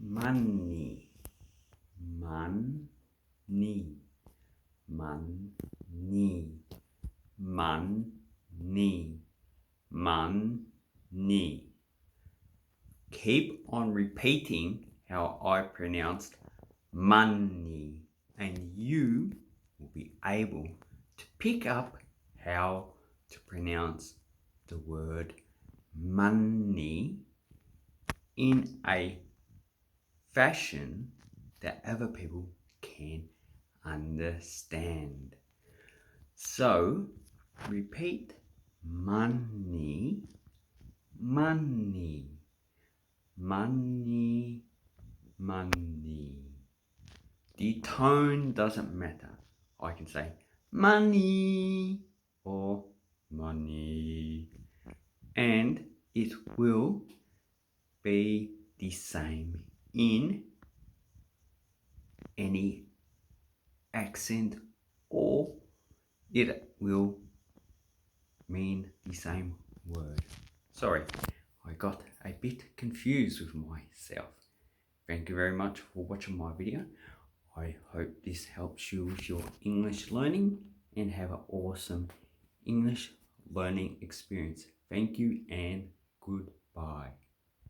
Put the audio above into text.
money, money, money, money, money. Keep on repeating how I pronounced money, and you will be able to pick up how to pronounce the word money in a fashion that other people can understand. So repeat money, money, money, money. The tone doesn't matter. I can say money or money, and it will be the same in any accent, or it will mean the same word. Sorry, I got a bit confused with myself. Thank you very much for watching my video. I hope this helps you with your English learning and have an awesome English learning experience. Thank you and goodbye.